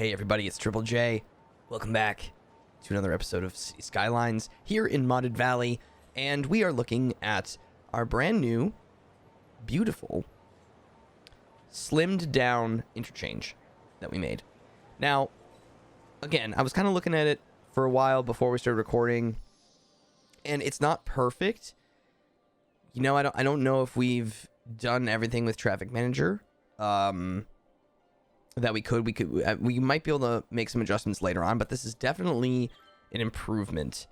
Hey everybody, it's Triple J. Welcome back to another episode of Skylines here in Modded Valley, and we are looking at our brand new, beautiful, slimmed down interchange that we made. Now, again, I was kind of looking at it for a while before we started recording, and it's not perfect. You know, I don't know if we've done everything with Traffic Manager. That we might be able to make some adjustments later on, but this is definitely an improvement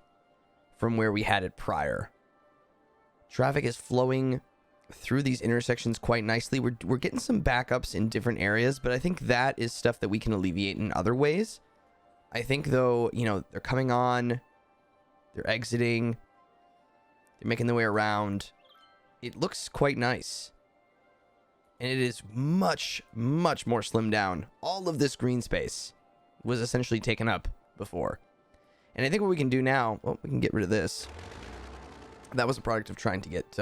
from where we had it prior. Traffic is flowing through these intersections quite nicely. We're getting some backups in different areas, but I think that is stuff that we can alleviate in other ways. I think though, you know, they're coming on, they're exiting, they're making their way around. It looks quite nice. And it is much, much more slimmed down. All of this green space was essentially taken up before. And I think what we can do now, well, we can get rid of this. That was a product of trying to get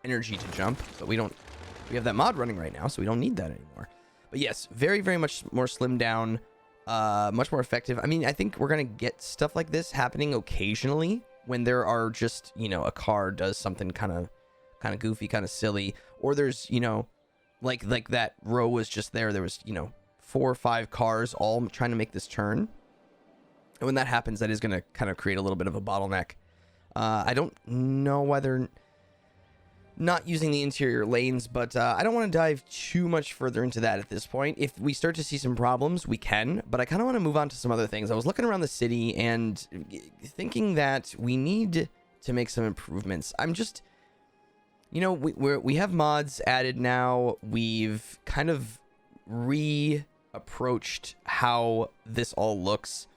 energy to jump, but we have that mod running right now, so we don't need that anymore. But yes, very, very much more slimmed down, much more effective. I mean, I think we're going to get stuff like this happening occasionally when there are just, you know, a car does something kind of goofy, kind of silly, or there's, you know, like that row was just there. There was, you know, 4 or 5 cars all trying to make this turn. And when that happens, that is going to kind of create a little bit of a bottleneck. I don't know why they're not using the interior lanes, but I don't want to dive too much further into that at this point. If we start to see some problems, we can, but I kind of want to move on to some other things. I was looking around the city and thinking that we need to make some improvements. I'm just... You know, we have mods added now. We've kind of reapproached how this all looks.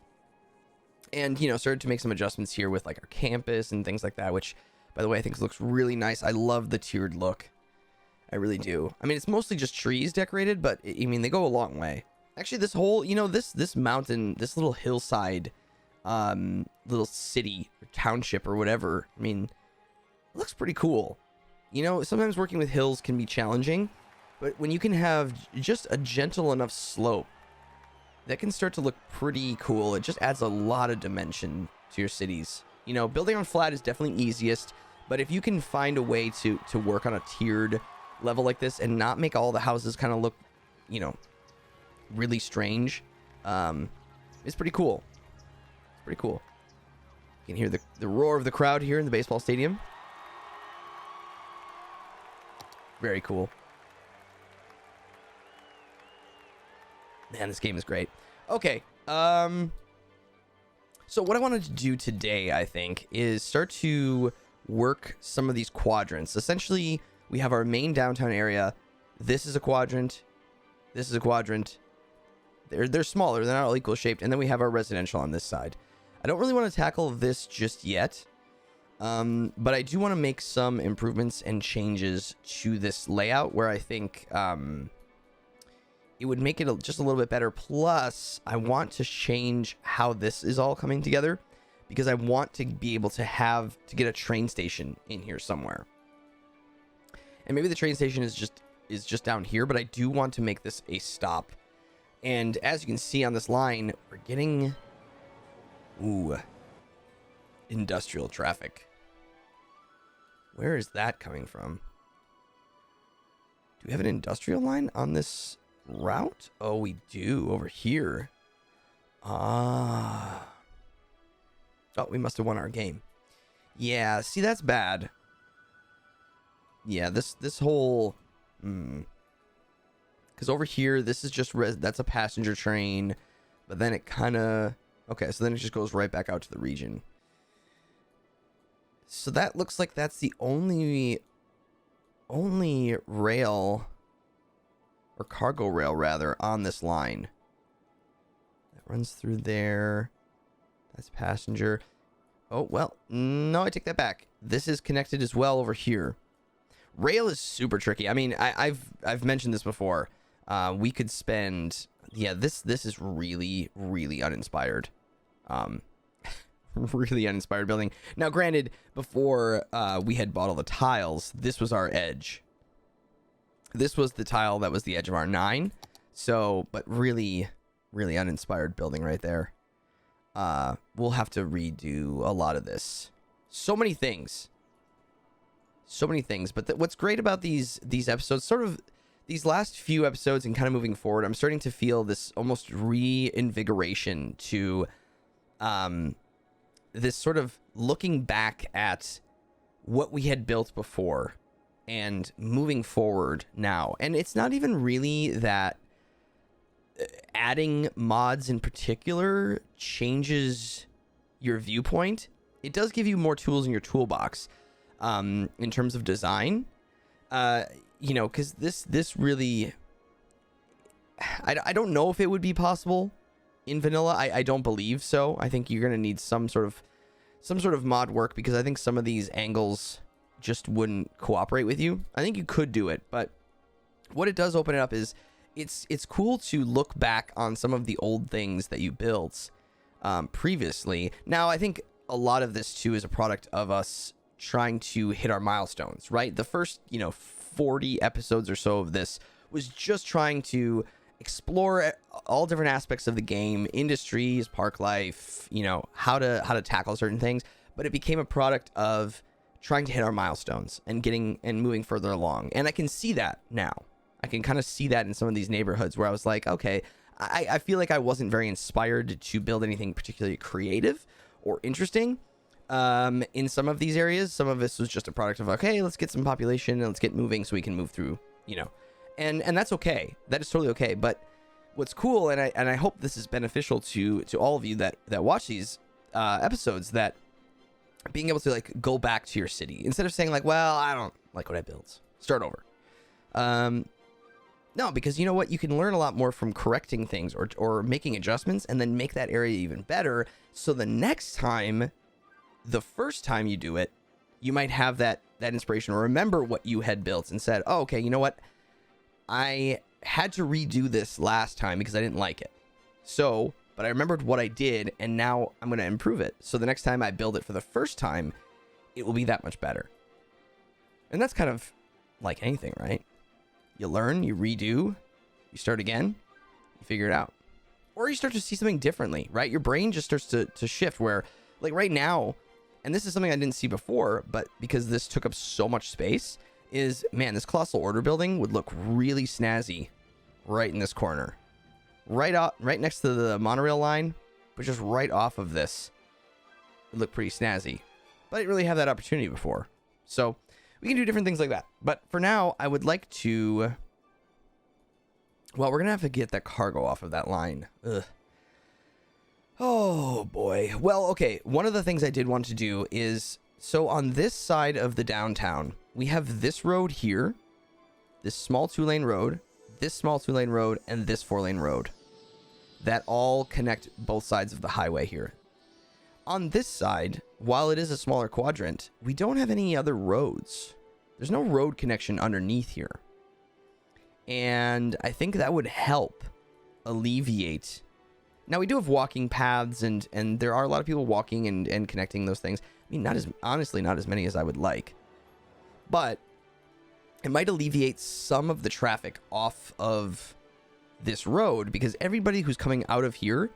And, you know, started to make some adjustments here with, like, our campus and things like that, which, by the way, I think looks really nice. I love the tiered look. I really do. I mean, it's mostly just trees decorated, but, I mean, they go a long way. Actually, this whole, you know, this mountain, this little hillside, little city or township or whatever, I mean, it looks pretty cool. You know, sometimes working with hills can be challenging, but when you can have just a gentle enough slope, that can start to look pretty cool. It just adds a lot of dimension to your cities. You know, building on flat is definitely easiest, but if you can find a way to work on a tiered level like this and not make all the houses kind of look, you know, really strange, it's pretty cool. It's pretty cool. You can hear the roar of the crowd here in the baseball stadium. Very cool. Man, this game is great. Okay. So what I wanted to do today, I think, is start to work some of these quadrants. Essentially, we have our main downtown area. This is a quadrant. This is a quadrant. They're smaller. They're not all equal shaped. And then we have our residential on this side. I don't really want to tackle this just yet. But I do want to make some improvements and changes to this layout where I think it would make it just a little bit better. Plus, I want to change how this is all coming together because I want to be able to get a train station in here somewhere. And maybe the train station is just down here, but I do want to make this a stop. And as you can see on this line, we're getting industrial traffic. Where is that coming from? Do we have an industrial line on this route? Oh, we do over here. Ah. Oh, we must have won our game. Yeah, see, that's bad. Yeah, this whole... Because over here, this is just... that's a passenger train. But then it kind of... Okay, so then it just goes right back out to the region. So that looks like that's the only rail, or cargo rail rather, on this line. That runs through there. That's passenger. Oh, well, no, I take that back. This is connected as well over here. Rail is super tricky. I mean, I've mentioned this before. We could spend... Yeah, this is really, really uninspired. Really uninspired building. Now, granted, before we had bought all the tiles, this was our edge. This was the tile that was the edge of our 9. So, but really really uninspired building right there. We'll have to redo a lot of this. So many things. But what's great about these episodes, sort of these last few episodes and kind of moving forward, I'm starting to feel this almost reinvigoration to this sort of looking back at what we had built before and moving forward now. And it's not even really that adding mods in particular changes your viewpoint. It does give you more tools in your toolbox in terms of design, you know, because this really, I don't know if it would be possible in vanilla. I don't believe so. I think you're gonna need some sort of mod work, because I think some of these angles just wouldn't cooperate with you. I think you could do it, but what it does open it up is it's cool to look back on some of the old things that you built previously. Now, I think a lot of this too is a product of us trying to hit our milestones, right? The first, 40 episodes or so of this was just trying to explore all different aspects of the game, industries, park life, how to tackle certain things. But it became a product of trying to hit our milestones and moving further along. And I can see that now. I can kind of see that in some of these neighborhoods where I was like, okay, I feel like I wasn't very inspired to build anything particularly creative or interesting in some of these areas. Some of this was just a product of, okay, let's get some population and let's get moving so we can move through, and that's okay. That is totally okay. But what's cool, and I hope this is beneficial to all of you that watch these episodes, that being able to like go back to your city instead of saying like, well, I don't like what I built, start over. No, because you know what? You can learn a lot more from correcting things or making adjustments, and then make that area even better. So the next time, the first time you do it, you might have that inspiration or remember what you had built and said, oh, okay, you know what? I had to redo this last time because I didn't like it. So, but I remembered what I did, and now I'm going to improve it. So the next time I build it for the first time, it will be that much better. And that's kind of like anything, right? You learn, you redo, you start again, you figure it out. Or you start to see something differently, right? Your brain just starts to shift where, like right now, and this is something I didn't see before, but because this took up so much space, is, man, this Colossal Order building would look really snazzy right in this corner. Right next to the monorail line, but just right off of this. It would look pretty snazzy. But I didn't really have that opportunity before. So we can do different things like that. But for now, I would like to... Well, we're going to have to get that cargo off of that line. Ugh. Oh, boy. Well, okay. One of the things I did want to do is... So on this side of the downtown, we have this road here. This small 2-lane road. This small 2-lane road. And this 4-lane road. That all connect both sides of the highway here. On this side, while it is a smaller quadrant, we don't have any other roads. There's no road connection underneath here. And I think that would help alleviate. Now, we do have walking paths, and there are a lot of people walking and connecting those things. I mean, honestly, not as many as I would like. But it might alleviate some of the traffic off of this road, because everybody who's coming out of here,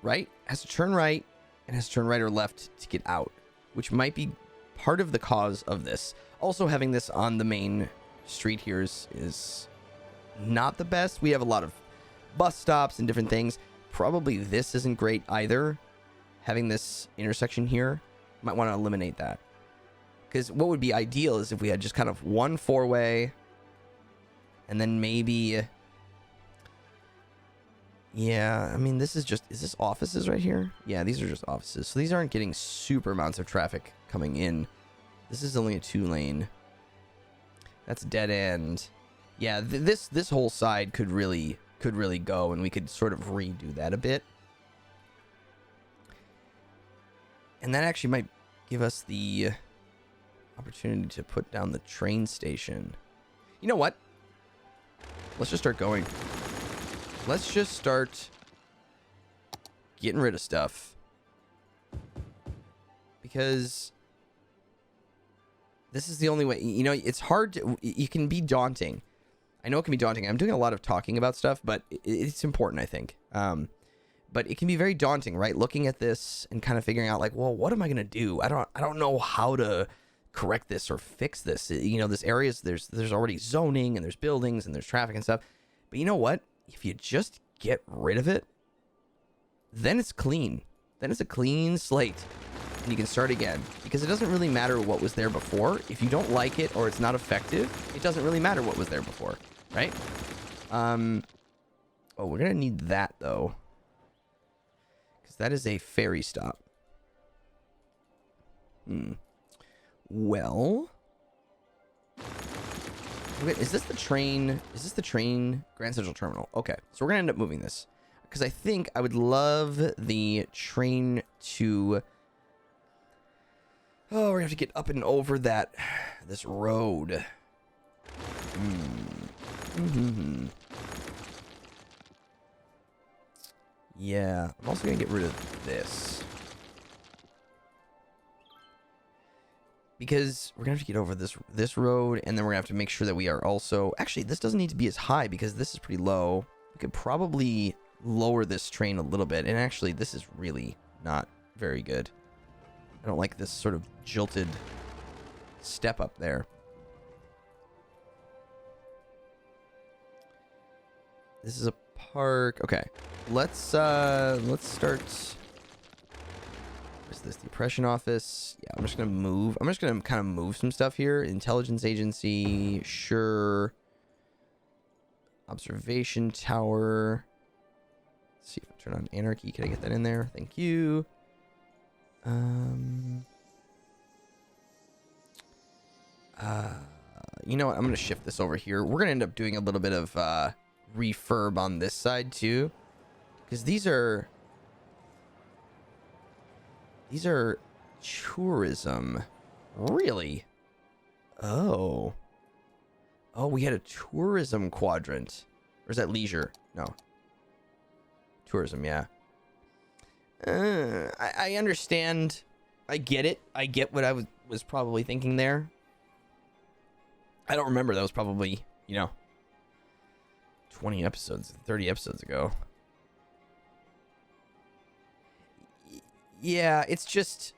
right, has to turn right and has to turn right or left to get out, which might be part of the cause of this. Also, having this on the main street here is not the best. We have a lot of bus stops and different things. Probably this isn't great either. Having this intersection here, might want to eliminate that. Because what would be ideal is if we had just kind of one 4-way, and then maybe... Yeah, I mean, this is just... Is this offices right here? Yeah, these are just offices. So these aren't getting super amounts of traffic coming in. This is only a 2-lane. That's dead end. Yeah, this whole side could really go, and we could sort of redo that a bit. And that actually might give us the opportunity to put down the train station. You know what? Let's just start going. Let's just start getting rid of stuff. Because this is the only way. You know, it's hard to... It can be daunting. I know it can be daunting. I'm doing a lot of talking about stuff, but it's important, I think. But it can be very daunting, right? Looking at this and kind of figuring out, like, well, what am I gonna do? I don't know how to correct this or fix this. You know, this area's there's already zoning and there's buildings and there's traffic and stuff. But you know what? If you just get rid of it, then it's clean. Then it's a clean slate, and you can start again. Because it doesn't really matter what was there before. If you don't like it or it's not effective, it doesn't really matter what was there before, right? Oh, we're gonna need that though. That is a ferry stop. Well, is this the train? Is this the train Grand Central Terminal? Okay, so we're gonna end up moving this because I think I would love the train to. Oh, we're gonna have to get up and over this road. Yeah, I'm also going to get rid of this. Because we're going to have to get over this road, and then we're going to have to make sure that we are also... Actually, this doesn't need to be as high because this is pretty low. We could probably lower this train a little bit. And actually, this is really not very good. I don't like this sort of jilted step up there. This is a park. Okay. Let's start. Where's this? The oppression office. Yeah, I'm just gonna move. I'm just gonna kind of move some stuff here. Intelligence agency, sure. Observation tower. Let's see if I turn on anarchy. Can I get that in there? Thank you. You know what? I'm gonna shift this over here. We're gonna end up doing a little bit of refurb on this side too. Because these are tourism. Really? Oh, we had a tourism quadrant. Or is that leisure? No. Tourism, yeah. I understand. I get it. I get what I was probably thinking there. I don't remember. That was probably, 20 episodes, 30 episodes ago. Yeah, it's just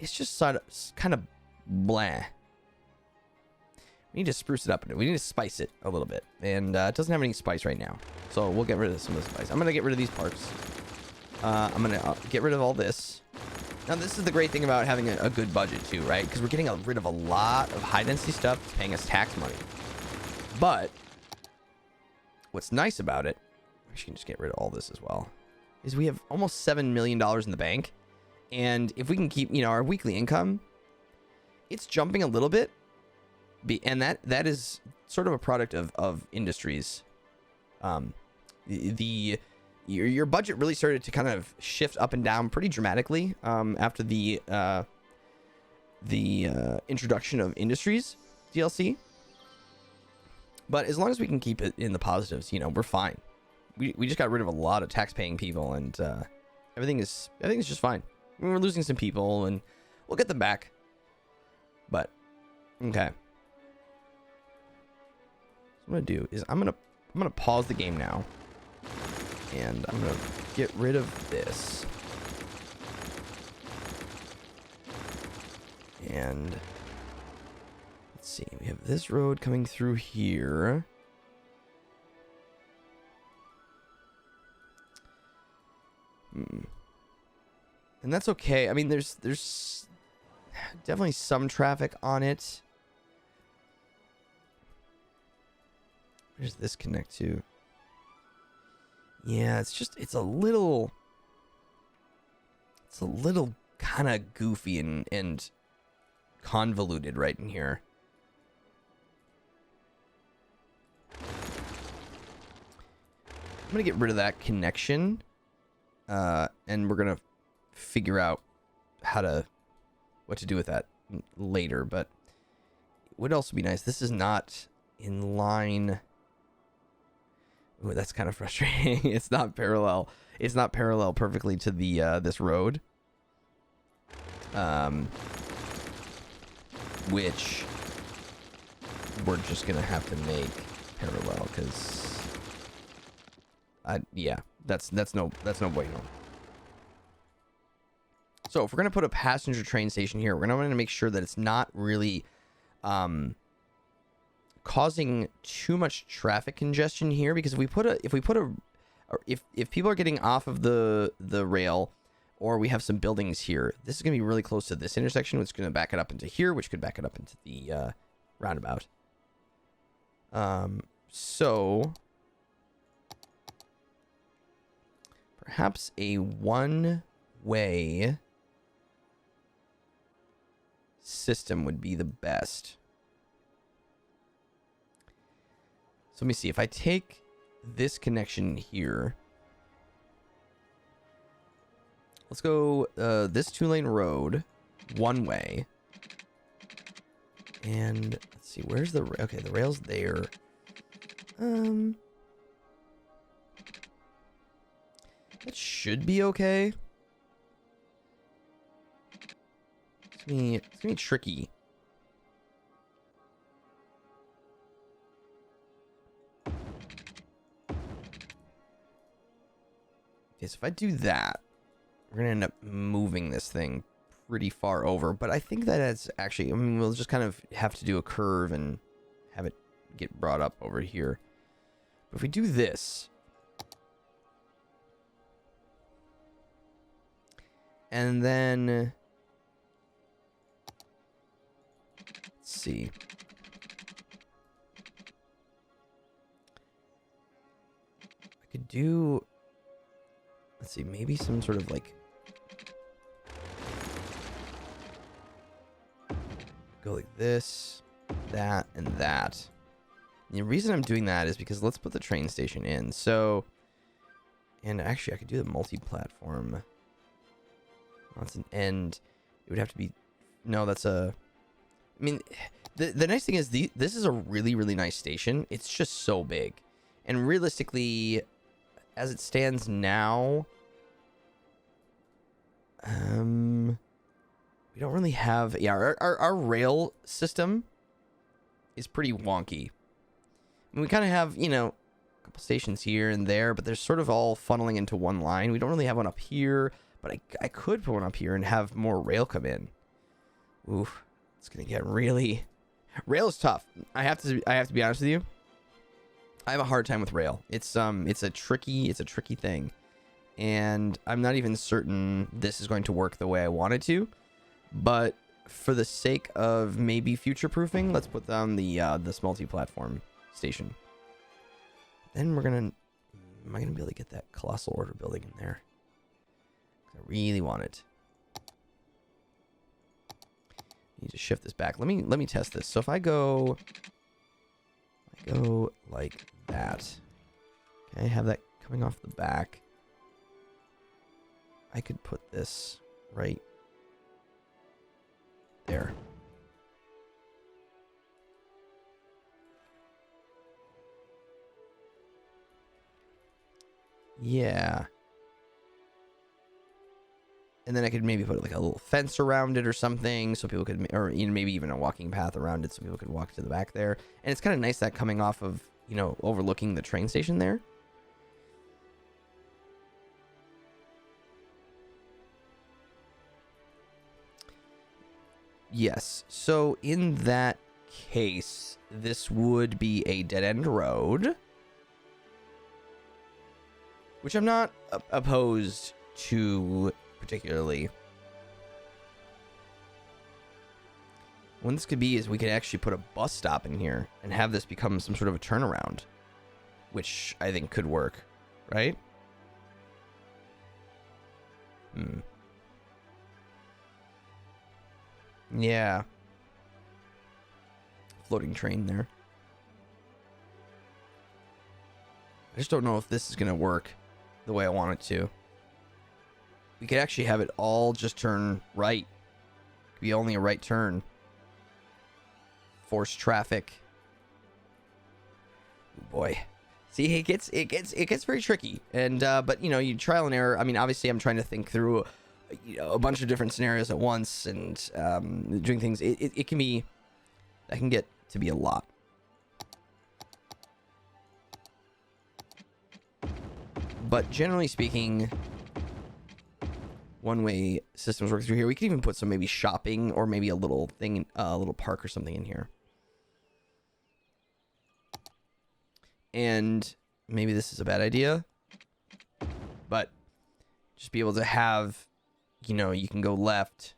sort of kind of blah. We need to spruce it up. We need to spice it a little bit. And it doesn't have any spice right now. So we'll get rid of some of the spice. I'm going to get rid of these parts. I'm going to get rid of all this. Now, this is the great thing about having a good budget, too, right? Because we're getting rid of a lot of high-density stuff that's paying us tax money. But what's nice about it, we can just get rid of all this as well, is we have almost $7 million in the bank. And if we can keep, our weekly income, it's jumping a little bit. And that is sort of a product of industries. Your budget really started to kind of shift up and down pretty dramatically after the introduction of industries DLC. But as long as we can keep it in the positives, we're fine. We just got rid of a lot of tax-paying people, and everything is just fine. We're losing some people, and we'll get them back. But okay. What I'm gonna do is I'm gonna pause the game now, and I'm gonna get rid of this, and let's see. We have this road coming through here. And that's okay. I mean, there's definitely some traffic on it. Where does this connect to? Yeah, it's a little kind of goofy and convoluted right in here. I'm gonna get rid of that connection, and we're gonna figure out what to do with that later. But it would also be nice. This is not in line. Ooh, that's kind of frustrating. It's not parallel. It's not parallel perfectly to the this road. Which we're just gonna have to make parallel, because yeah, that's no bueno. So if we're gonna put a passenger train station here, we're gonna want to make sure that it's not really causing too much traffic congestion here, because if people are getting off of the rail, or we have some buildings here, this is gonna be really close to this intersection, which is gonna back it up into here, which could back it up into the roundabout. So perhaps a one-way system would be the best. So let me see. If I take this connection here, let's go this 2-lane road, one way. And let's see, where's the... Okay, the rail's there. That should be okay. It's gonna be tricky. Okay, so if I do that, we're gonna end up moving this thing pretty far over. But I think that it's actually... I mean, we'll just kind of have to do a curve and have it get brought up over here. But if we do this... And then... Let's see. I could do... Let's see, maybe some sort of like... Go like this, that, and that. And the reason I'm doing that is because let's put the train station in. So... And actually, I could do the multi-platform. That's an end. It would have to be... No, that's a... I mean, the nice thing is this is a really, really nice station. It's just so big. And realistically, as it stands now... we don't really have... Yeah, our rail system is pretty wonky. I mean, we kind of have, you know, a couple stations here and there, but they're sort of all funneling into one line. We don't really have one up here. But I could put one up here and have more rail come in. Oof, it's gonna get really... Rail is tough. I have to be honest with you. I have a hard time with rail. It's a tricky thing, and I'm not even certain this is going to work the way I want it to. But for the sake of maybe future-proofing, let's put down this multi-platform station. Then we're gonna... Am I gonna be able to get that colossal order building in there? I really want it. Need to shift this back. Let me test this. So if I go like that. Okay, have that coming off the back. I could put this right there. Yeah. And then I could maybe put like a little fence around it or something, so people could, or you know, maybe even a walking path around it, so people could walk to the back there. And it's kind of nice that coming off of, you know, overlooking the train station there. Yes. So in that case, this would be a dead-end road, which I'm not opposed to particularly. What this could be is we could actually put a bus stop in here and have this become some sort of a turnaround, which I think could work, right? Yeah. Floating train there. I just don't know if this is going to work the way I want it to. We could actually have it all just turn right. It could be only a right turn. Force traffic. Oh boy. See, it gets very tricky. And but you know, you trial and error. I mean, obviously I'm trying to think through, you know, a bunch of different scenarios at once, and doing things. It can be, that can get to be a lot. But generally speaking, one-way systems work through here. We could even put some maybe shopping or maybe a little thing, a little park or something in here. And maybe this is a bad idea, but just be able to have, you know, you can go left,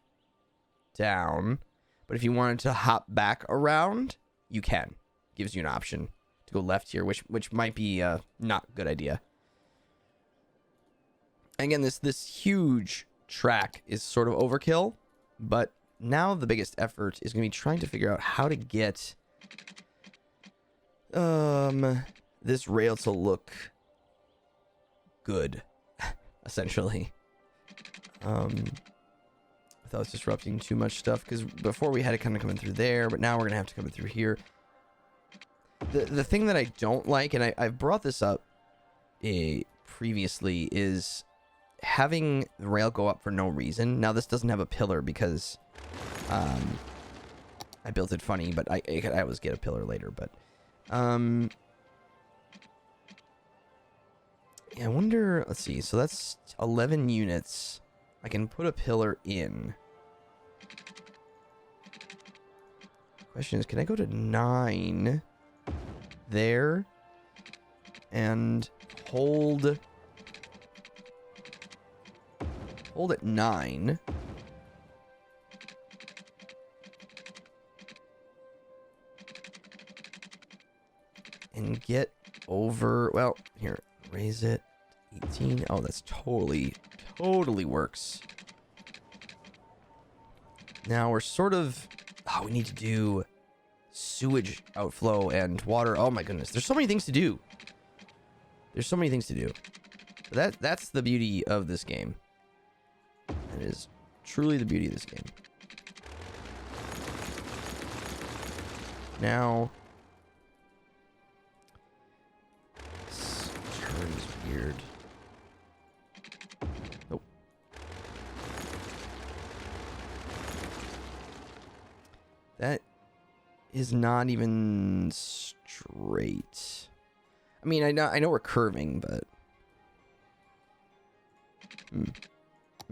down, but if you wanted to hop back around, you can. Gives you an option to go left here, which might be not a good idea. Again, this huge track is sort of overkill, but now the biggest effort is going to be trying to figure out how to get this rail to look good, essentially. Without disrupting too much stuff, because before we had it kind of coming through there, but now we're gonna have to come through here. The thing that I don't like, and I've brought this up previously, is having the rail go up for no reason. Now this doesn't have a pillar because I built it funny, but I always get a pillar later. But yeah, I wonder. Let's see. So that's 11 units. I can put a pillar in. Question is, can I go to 9 there and hold at 9? And get over, well, here, raise it 18. Oh, that's totally works. Now we're sort of, oh, we need to do sewage outflow and water. Oh my goodness, there's so many things to do. There's so many things to do. But that's the beauty of this game. That is truly the beauty of this game. Now, this turn is weird. Nope. That is not even straight. I mean, I know we're curving, but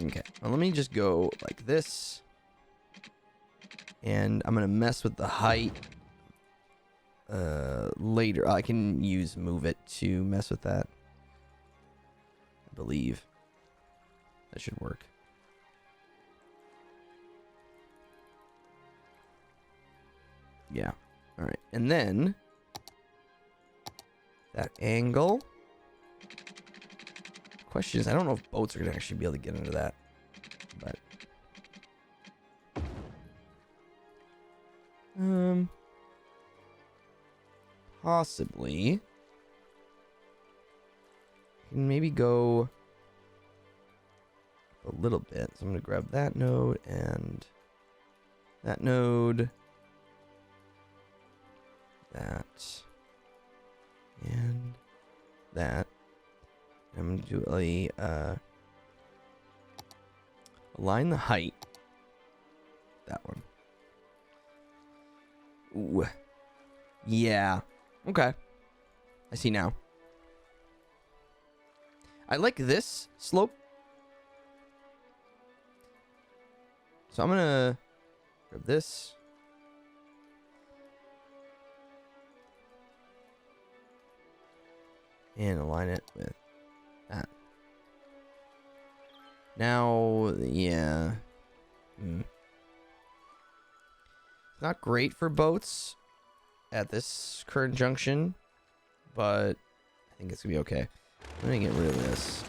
okay. Well, let me just go like this, and I'm gonna mess with the height later. I can use move it to mess with that. I believe that should work. Yeah. All right. And then that angle. Question is, I don't know if boats are going to actually be able to get into that. But possibly can maybe go a little bit. So I'm going to grab that node and that node. That and that. I'm gonna do a align the height. That one. Ooh. Yeah. Okay. I see now. I like this slope. So I'm gonna grab this. And align it with that. Now, yeah. It's not great for boats at this current junction, but I think it's gonna be okay. Let me get rid of this.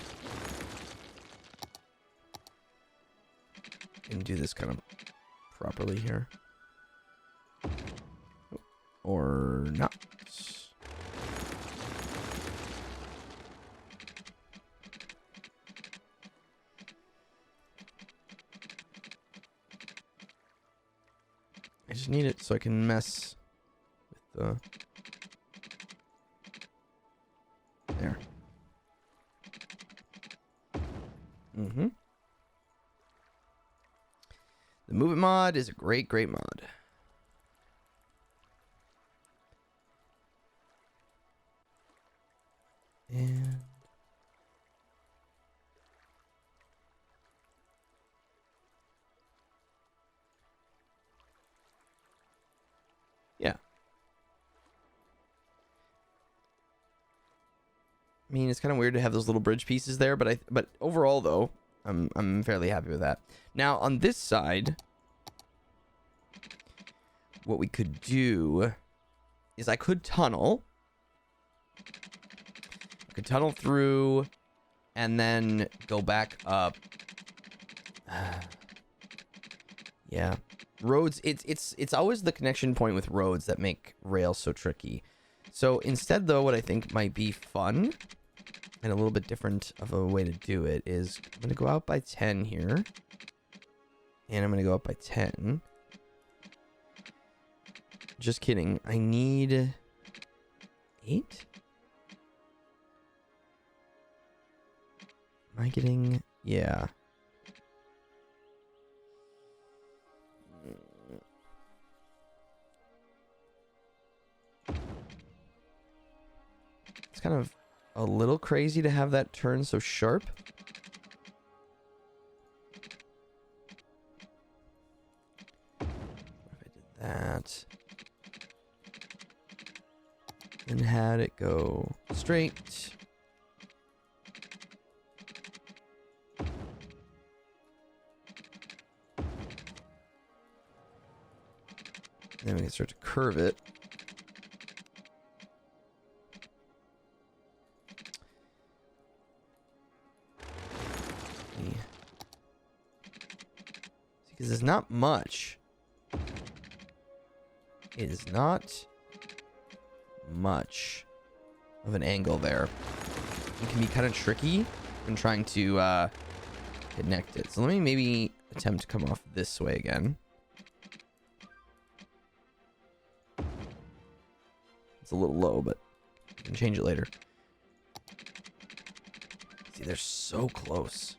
And do this kind of properly here. Or not. I just need it so I can mess with the... There. The Move It mod is a great mod. And mean, it's kind of weird to have those little bridge pieces there, but overall though, I'm fairly happy with that. Now on this side, what we could do is I could tunnel. I could tunnel through and then go back up. Yeah. Roads, it's always the connection point with roads that make rail so tricky. So instead though, what I think might be fun and a little bit different of a way to do it is I'm going to go out by 10 here. And I'm going to go up by 10. Just kidding. I need 8? Am I getting... Yeah. It's kind of a little crazy to have that turn so sharp. What if I did that? And had it go straight. Then we can start to curve it. Because there's not much. It is not much of an angle there. It can be kind of tricky when trying to connect it. So let me maybe attempt to come off this way again. It's a little low, but you can change it later. See, they're so close.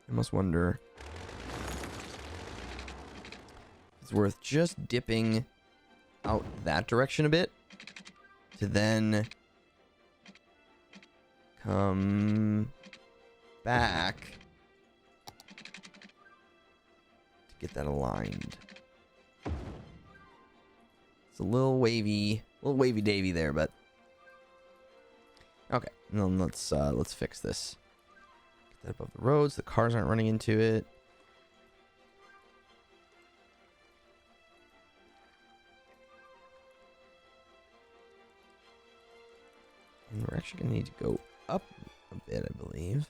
I must wonder if it's worth just dipping out that direction a bit to then come back to get that aligned. It's a little wavy davy there, but okay. Then let's fix this. Get that above the roads. The cars aren't running into it. And we're actually gonna need to go up a bit, I believe.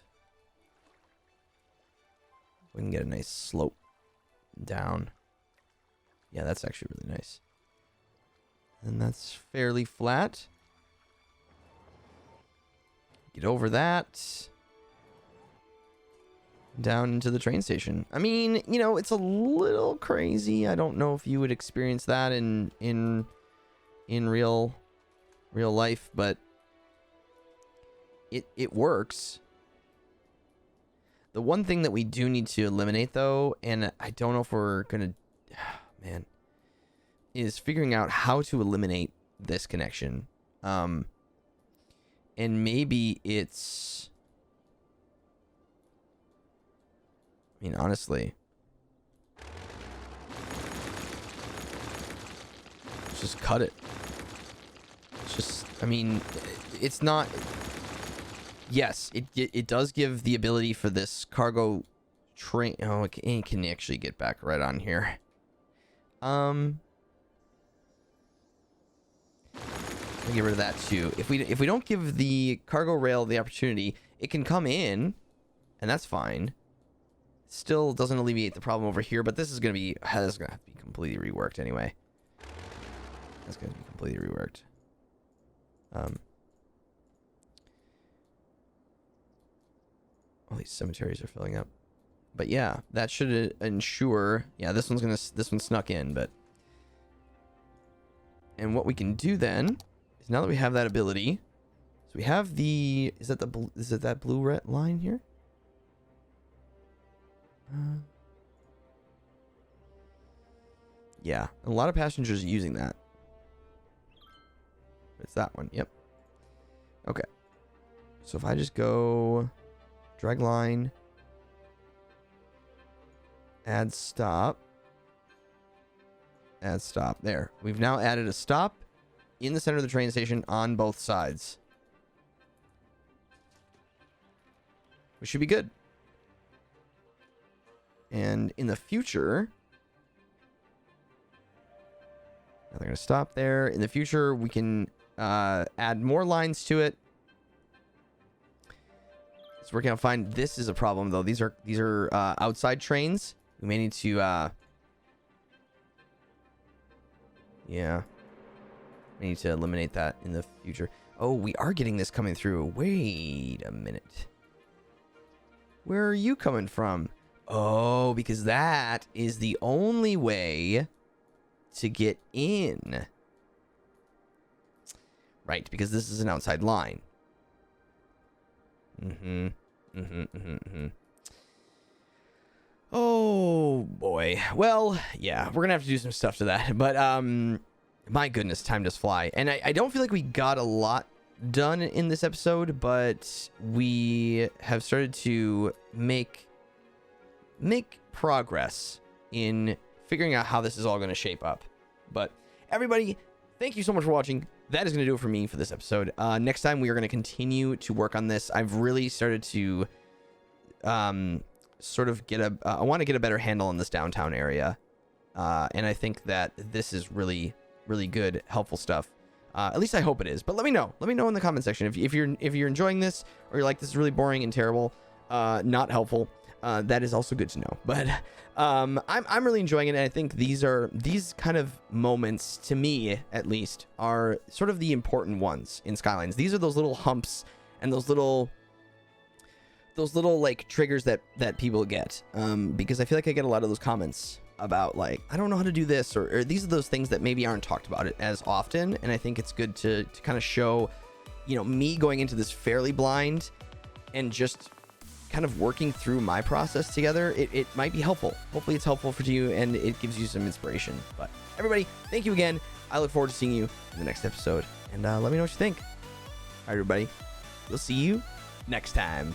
We can get a nice slope down. Yeah, that's actually really nice. And that's fairly flat. Get over that. Down into the train station. I mean, you know, it's a little crazy. I don't know if you would experience that in real life, but it works. The one thing that we do need to eliminate though, and I don't know if we're gonna man, is figuring out how to eliminate this connection. And maybe it's, I mean, honestly, let's just cut it. It's just, I mean, it's not, yes, it does give the ability for this cargo train. Oh, it can actually get back right on here. We'll get rid of that too. If we don't give the cargo rail the opportunity, it can come in, and that's fine. Still doesn't alleviate the problem over here, but this is gonna have to be completely reworked anyway. That's gonna be completely reworked. All these cemeteries are filling up, but yeah, that should ensure. Yeah, this one snuck in, but. And what we can do then is, now that we have that ability, so we have the, is it that blue red line here? Yeah, a lot of passengers are using that. It's that one. Yep. Okay. So if I just go drag line, add stop, Add stop. There. We've now added a stop in the center of the train station on both sides. Which should be good. And in the future... Now they're going to stop there. In the future, we can add more lines to it. It's working out fine. This is a problem, though. These are outside trains. We may need to... yeah. We need to eliminate that in the future. Oh, we are getting this coming through. Wait a minute. Where are you coming from? Oh, because that is the only way to get in. Right, because this is an outside line. Oh, boy. Well, yeah, we're going to have to do some stuff to that. But, my goodness, time does fly. And I don't feel like we got a lot done in this episode, but we have started to make progress in figuring out how this is all going to shape up. But everybody, thank you so much for watching. That is going to do it for me for this episode. Next time, we are going to continue to work on this. I've really started to sort of I want to get a better handle on this downtown area. And I think that this is really, really good, helpful stuff. At least I hope it is. But let me know. Let me know in the comment section if you're enjoying this, or you're like, this is really boring and terrible, not helpful. That is also good to know. But I'm really enjoying it, and I think these kind of moments, to me at least, are sort of the important ones in Skylines. These are those little humps and those little like triggers that people get. Because I feel like I get a lot of those comments about, like, I don't know how to do this, or these are those things that maybe aren't talked about it as often. And I think it's good to kind of show, you know, me going into this fairly blind and just kind of working through my process together. It might be helpful. Hopefully it's helpful for you, and it gives you some inspiration. But everybody, thank you again. I look forward to seeing you in the next episode, and let me know what you think. All right, everybody, we'll see you next time.